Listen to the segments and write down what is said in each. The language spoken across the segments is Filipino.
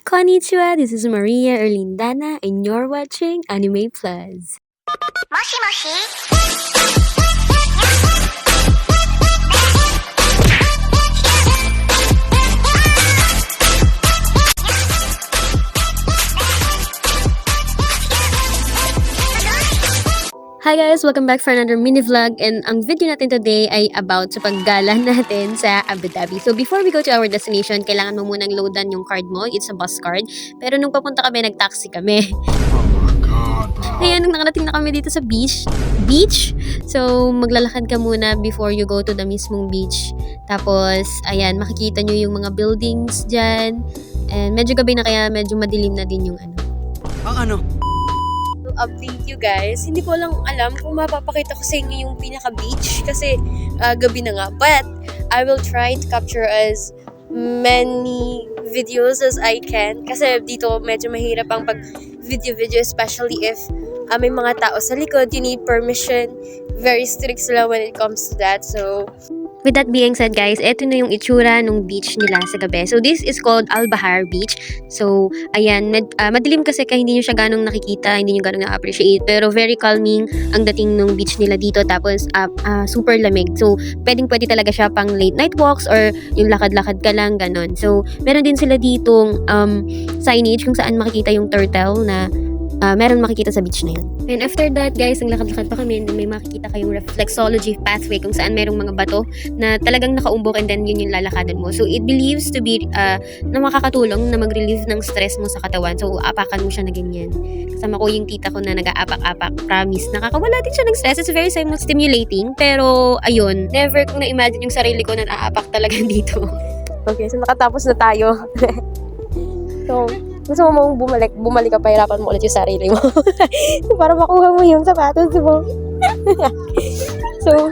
Konnichiwa, this is Maria Erlindana and you're watching Anime Plus. Moshi moshi. Hi guys! Welcome back for another mini vlog, and ang video natin today ay about sa paggala natin sa Abu Dhabi. So before we go to our destination, kailangan mo munang loadan yung card mo. It's a bus card. Pero nung papunta kami, nag-taxi kami. Ayan, nung nakarating na kami dito sa beach. So maglalakad ka muna before you go to the mismong beach. Tapos, ayan, makikita nyo yung mga buildings dyan. And medyo gabi na kaya medyo madilim na din yung ano. Ang ano? Update you guys. Hindi ko lang alam kung mapapakita ko sa inyo yung pinaka-beach kasi gabi na nga. But I will try to capture as many videos as I can kasi dito medyo mahirap ang pag-video especially if may mga tao sa likod. You need permission. Very strict sila when it comes to that. So with that being said guys, eto na yung itsura ng beach nila sa gabi. So this is called Al Bahar Beach. So ayan, madilim kasi kaya hindi nyo siya ganong nakikita, hindi nyo ganong na-appreciate. Pero very calming ang dating ng beach nila dito. Tapos super lamig. So pwede talaga siya pang late night walks or yung lakad-lakad ka lang, ganon. So meron din sila ditong signage kung saan makikita yung turtle na meron makikita sa beach na yun. And after that guys, ang lakad-lakad pa kami, and then may makikita kayong reflexology pathway kung saan merong mga bato na talagang nakaumbok, and then yun yung lalakadan mo. So it believes to be na makakatulong na mag-relieve ng stress mo sa katawan. So apakan mo siya na ganyan. Kasama ko yung tita ko na nag-aapak-apak. Promise, nakakawala din siya ng stress. It's very stimulating. Pero ayun, never kong na-imagine yung sarili ko na naapak talaga dito. Okay, so nakatapos na tayo. So, gusto mo bumalik ka, pahirapan mo ulit yung sarili mo. Para makuha mo yung sapatos mo. So,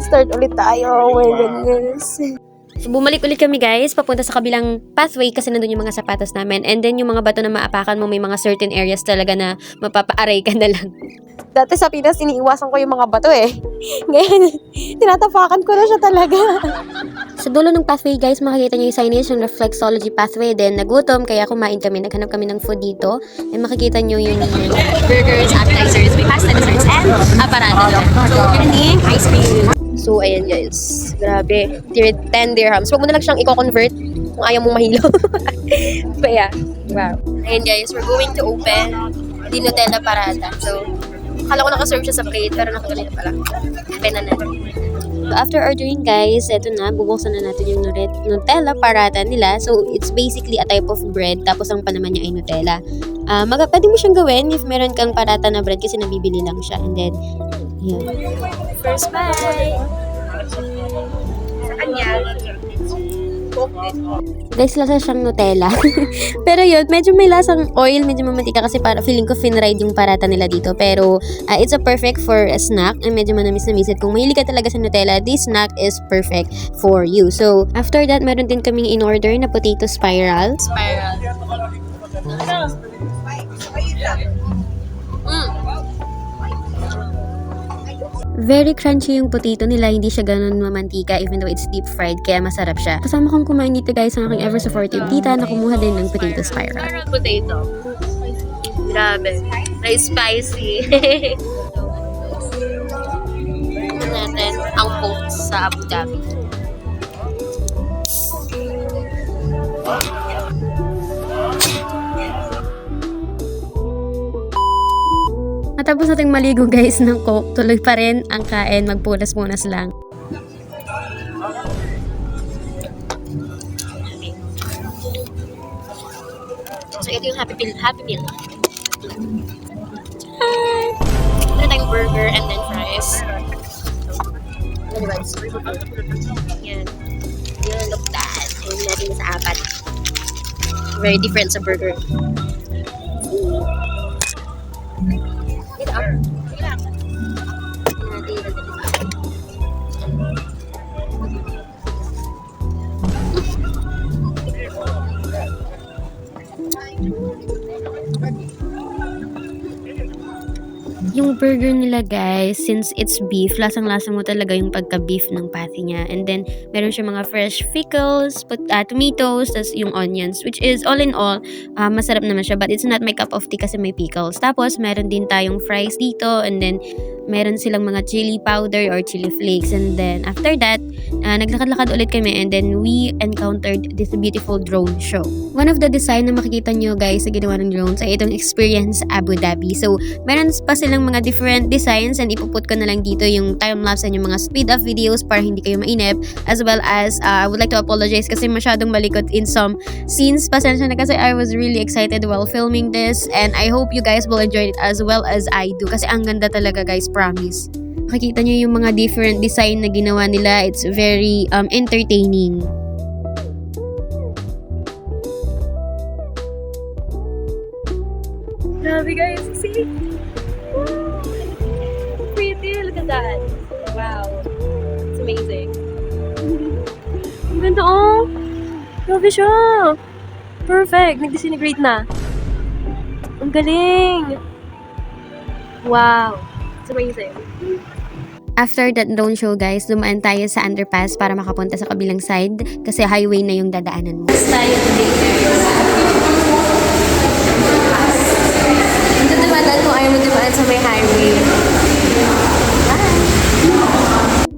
start ulit tayo. Oh my goodness. So, bumalik ulit kami guys, papunta sa kabilang pathway kasi nandun yung mga sapatos namin. And then yung mga bato na maapakan mo, may mga certain areas talaga na mapapaaray ka na lang. Dati sa Pinas, iniiwasan ko yung mga bato eh. Ngayon, tinatapakan ko na siya talaga. Sa dulo ng pathway guys, makikita nyo yung signage ng reflexology pathway. Then nagutom, kaya kumain kami. Naghanap kami ng food dito. And makikita nyo yung burgers, appetizers, may pasta desserts, and aparata. So, yun ice cream. So, ayan guys. Grabe. 10 dirhams. Huwag mo na lang siyang i-convert kung ayaw mong mahilo. But yeah. Wow. Ayan guys, we're going to open the Nutella Parata. So, akala ko naka-serve siya sa plate, pero nakagaling na pala. Open na natin. So, after ordering guys, eto na, bubuksan na natin yung Nutella Parata nila. So, it's basically a type of bread, tapos ang panaman niya ay Nutella. Pwede mo siyang gawin if meron kang parata na bread kasi nabibili lang siya. And then, yun. First bite! Sa kanya, guys, lasa siyang Nutella. Pero yun, medyo may lasang oil, medyo mamatika kasi para feeling ko finried yung parata nila dito. Pero it's a perfect for a snack. And medyo manamis-namis. At kung mahilig ka talaga sa Nutella, this snack is perfect for you. So, after that, meron din kaming in-order na potato spiral. Very crunchy yung potato nila, hindi siya ganun mamantika even though it's deep fried, kaya masarap siya. Kasama kong kumain dito guys ang aking ever supportive tita na kumuha din ng potato spiral. Spiral potato. Grabe. Very spicy. Natin ang post sa Abu Dhabi. Matapos nating maligo guys ng Coke, tuloy pa rin ang kain, magpunas-punas lang. So ito yung Happy Meal. Ito tayong burger and then fries. Yan. Yan, look that. Yung natin sa apat. Very different sa burger. Yung burger nila guys, since it's beef, lasang-lasa mo talaga yung pagka-beef ng patty niya. And then, meron siya mga fresh pickles, tomatoes, tas yung onions, which is all in all, masarap naman siya. But it's not my cup of tea kasi may pickles. Tapos, meron din tayong fries dito. And then, meron silang mga chili powder or chili flakes. And then, after that, naglakad-lakad ulit kami. And then, we encountered this beautiful drone show. One of the design na makikita nyo guys sa ginawa ng drones ay itong Experience Abu Dhabi. So, meron pa silang mga different designs and ipuput ko na lang dito yung time-lapse and yung mga speed-up videos para hindi kayo mainip. As well as, I would like to apologize kasi masyadong malikot in some scenes. Pasensya na kasi I was really excited while filming this and I hope you guys will enjoy it as well as I do kasi ang ganda talaga guys, promise. Makikita nyo yung mga different design na ginawa nila. It's very entertaining. Grabe guys, see? Pretty, look at that. Wow. It's amazing. Ang ganda oh! Grabe siya! Perfect! Nag-disintegrate na. Ang galing! Wow! It's amazing. After that drone show guys, dumaan tayo sa underpass para makapunta sa kabilang side kasi highway na yung dadaanan mo. Tayo today guys. Ito dumadaan kung ayaw mo dumaan sa may highway.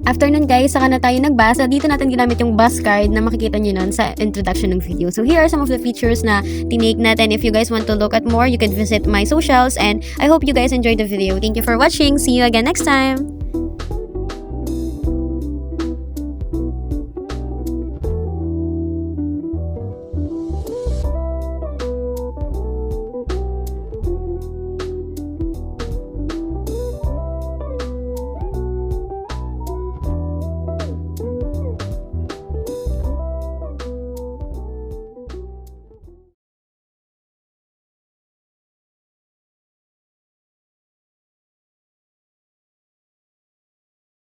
After nun guys, saka na tayo nagbus. Dito natin ginamit yung bus card na makikita nyo nun sa introduction ng video. So here are some of the features na tinake natin. If you guys want to look at more, you can visit my socials and I hope you guys enjoyed the video. Thank you for watching. See you again next time!